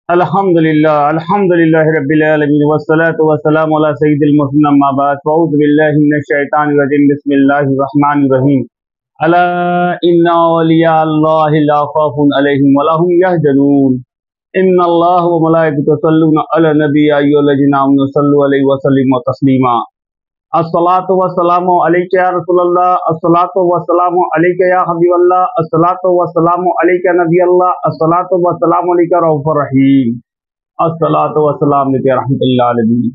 अल्हम्दुलिल्लाह रब्बिल आलमीन वस्सलातु वस्सलामु अला सय्यिदिल मुरसलीन अम्मा बाद फ़अऊज़ु बिल्लाहि मिनश शैतानिर रजीम बिस्मिल्लाहिर रहमानिर रहीम अला इन्ना औलिया अल्लाहि ला खौफुन अलैहिम व ला हुम यहज़नून इन्नल्लाह व मलाइकतहु युसल्लूना अलन नबी या अय्युहल्लज़ीना आमनू सल्लु अलैहि व सल्लिमू तस्लीमा अस्सलातु वस्सलामु अलैका या रसूलल्लाह अस्सलातु वस्सलामु अलैका या हबीबल्लाह अस्सलातु वस्सलामु अलैका नबीयल्लाह अस्सलातु वस्सलामु अलैका रऊफुर रहीम अस्सलातु वस्सलामु अलैका रहमतुल्लिल आलमीन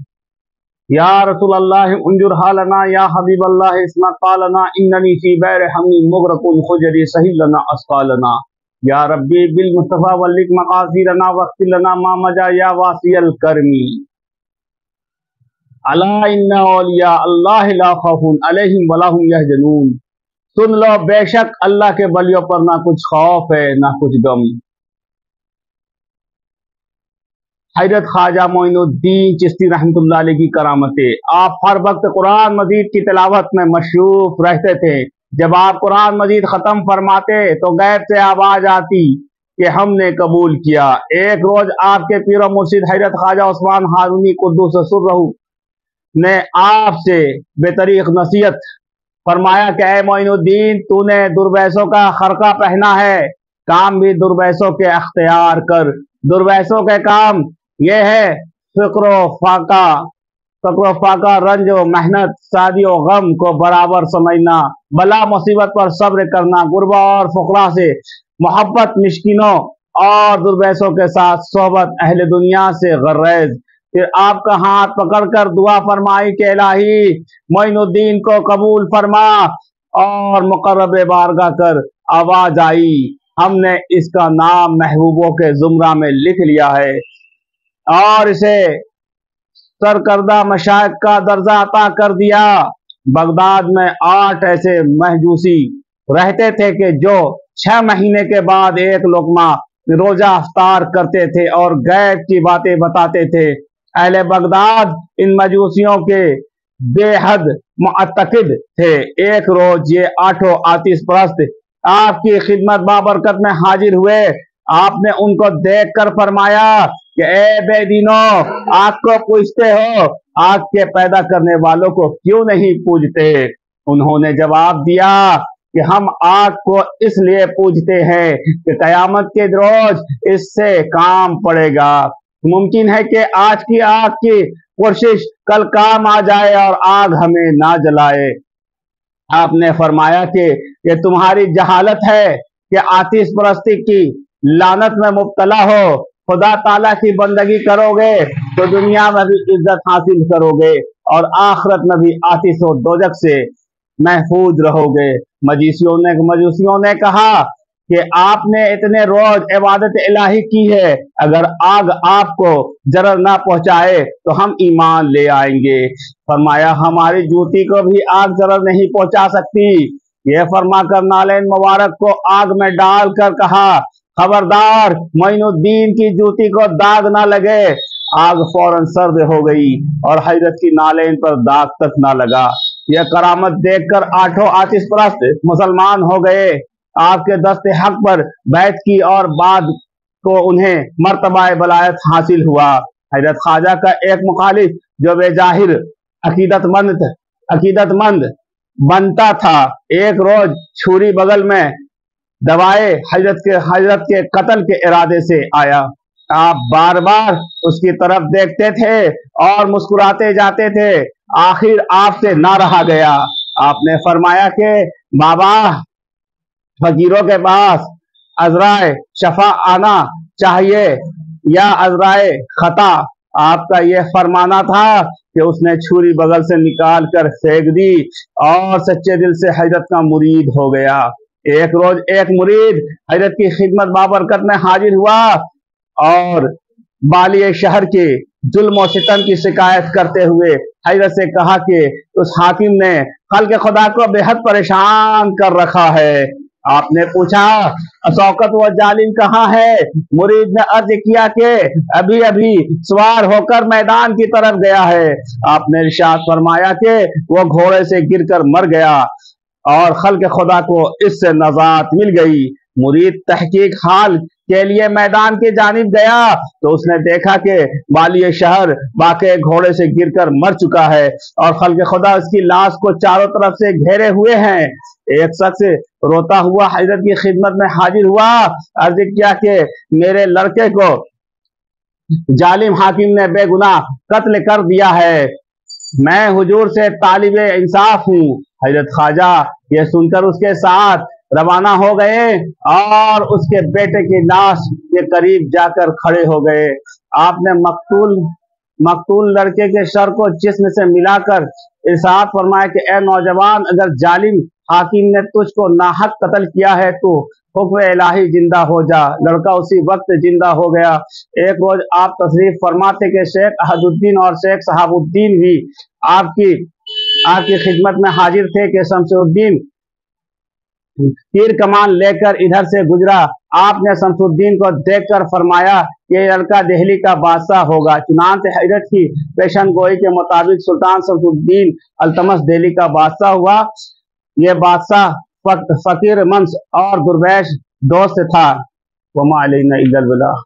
या रसूलल्लाह उन्जुर हालना या हबीबल्लाह इस्मा क़ालना इन्ननी फी बैर हमी मुग़रक़ुन खुजरी सहिल लना अस्क़ालना या रब्बी बिल मुस्तफ़ा वल्लिक मक़ासिदना वक़्फ़िर लना मा मजा या वासियल करमी अला इन्ना औलिया अल्लाह ला खौफुन अलैहिम व ला हुम यहज़नून। सुन लो, बेशक अल्लाह के बलियों पर ना कुछ खौफ है ना कुछ गम। हज़रत ख्वाजा मोइनुद्दीन चिश्ती रहमतुल्लाह अलैह की करामतें। आप हर वक्त कुरान मजीद की तिलावत में मशरूफ रहते थे। जब आप कुरान मजीद खत्म फरमाते तो गैब से आवाज आती कि हमने कबूल किया। एक रोज आपके पीर मुर्शिद हज़रत ख्वाजा उस्मान हारूनी कुद्दुस सिर्रहू ने आपसे बेतरीक नसीहत फरमाया कि ऐ मोइनुद्दीन, तूने दुर्वैसों का खरका पहना है, काम भी दुर्वैसों के अख्तियार कर। दुर्वैसों के काम ये है फ़क्र फाका, रंज व मेहनत, शादी व गम को बराबर समझना, बला मुसीबत पर सब्र करना, गुरबा और फुकरा से मोहब्बत, मिस्किनों और दुर्वैसों के साथ सोहबत, अहले दुनिया से गर्रेज। फिर आपका हाथ पकड़कर दुआ फरमाई कि इलाही मोइनुद्दीन को कबूल फरमा, और मुकर्रब बारगाह कर आवाज आई, हमने इसका नाम महबूबों के जुमरा में लिख लिया है और इसे सरकर्दा मशाइख का दर्जा अता कर दिया। बगदाद में 8 ऐसे महजूसी रहते थे कि जो 6 महीने के बाद एक लुकमा रोजा अफ्तार करते थे और गैब की बातें बताते थे। अहले बगदाद इन मजूसियों के बेहद मुअत्तकिद थे। एक रोज ये 8 आतिश परस्त आपकी खिदमत बाबरकत में हाजिर हुए। आपने उनको देखकर फरमाया कि ए बेदीनो, आग को पूजते हो, आग के पैदा करने वालों को क्यों नहीं पूजते? उन्होंने जवाब दिया कि हम आग को इसलिए पूजते हैं कि कयामत के रोज इससे काम पड़ेगा। मुमकिन है कि आज की आग की कोशिश कल काम आ जाए और आग हमें ना जलाए। आपने फरमाया कि ये तुम्हारी जहालत है कि आतिश परस्ती की लानत में मुब्तला हो। खुदा ताला की बंदगी करोगे तो दुनिया में भी इज्जत हासिल करोगे और आखिरत में भी आतिश और दोजख से महफूज रहोगे। मजूसियों ने कहा कि आपने इतने रोज इबादत इलाही की है, अगर आग आपको जरर ना पहुंचाए तो हम ईमान ले आएंगे। फरमाया, हमारी जूती को भी आग जरर नहीं पहुंचा सकती। यह फरमाकर नालेन मुबारक को आग में डालकर कहा, खबरदार मोइनुद्दीन की जूती को दाग ना लगे। आग फौरन सर्द हो गई और हजरत की नालेन पर दाग तक ना लगा। यह करामत देखकर 8 आतिश परस्त मुसलमान हो गए। आपके दस्ते हक पर बैत की और बाद को उन्हें मर्तबा बलायत हासिल हुआ। हजरत ख्वाजा का एक मुखालिफ जो बेजाहिर अकीदतमंद बनता था, एक रोज छुरी बगल में दबाए हजरत के कत्ल के इरादे से आया। आप बार बार उसकी तरफ देखते थे और मुस्कुराते जाते थे। आखिर आपसे ना रहा गया। आपने फरमाया कि बाबा, फकीरों के पास अजराए शफा आना चाहिए या अजराए खता। आपका यह फरमाना था कि उसने छुरी बगल से निकाल कर फेंक दी और सच्चे दिल से हजरत का मुरीद हो गया। एक रोज एक मुरीद हजरत की खिदमत बाबरकत में हाजिर हुआ और बाली शहर के जुल्म और सितम की शिकायत करते हुए हजरत से कहा कि उस हाकिम ने खल्क़ खुदा को बेहद परेशान कर रखा है। आपने पूछा, शौकत व जालिम कहाँ है? मुरीद ने अर्ज किया कि अभी अभी सवार होकर मैदान की तरफ गया है। आपने इरशाद फरमाया कि वो घोड़े से गिरकर मर गया और खल्क़ खुदा को इससे नजात मिल गई। मुरीद तहकीक हाल के लिए मैदान की जानिब गया तो उसने देखा कि वाली शहर वाकई घोड़े से गिरकर मर चुका है और खल्क़ खुदा उसकी लाश को चारों तरफ से घेरे हुए हैं। एक शख्स रोता हुआ हजरत की खिदमत में हाजिर हुआ, अर्ज किया कि मेरे लड़के को जालिम हाकिम ने बेगुनाह कत्ल कर दिया है, मैं हुजूर से तालिबे इंसाफ हूँ। हजरत ख्वाजा ये सुनकर उसके साथ रवाना हो गए और उसके बेटे की लाश के करीब जाकर खड़े हो गए। आपने मकतूल लड़के के सर को जिस्म से मिलाकर इरशाद फरमाया कि ए नौजवान, अगर जालिम हाकिम ने तुझको नाहक कत्ल किया है तो हुक्म इलाही जिंदा हो जा। लड़का उसी वक्त जिंदा हो गया। एक रोज आप तशरीफ फरमाते कि शेख अहदुद्दीन और शेख सहाबुद्दीन भी आपकी खिदमत में हाजिर थे कि शमसुद्दीन तीर कमान लेकर इधर से गुजरा। आपने शमसुद्दीन को देखकर फरमाया कि ये लड़का दिल्ली का बादशाह होगा। चुनांचे हजरत की पेशन गोई के मुताबिक सुल्तान शमसुद्दीन अल्तमश दिल्ली का बादशाह हुआ। ये बादशाह फकीर मंस और दुर्वेश दोस्त था। वमा अलैना इल्लल बलाग।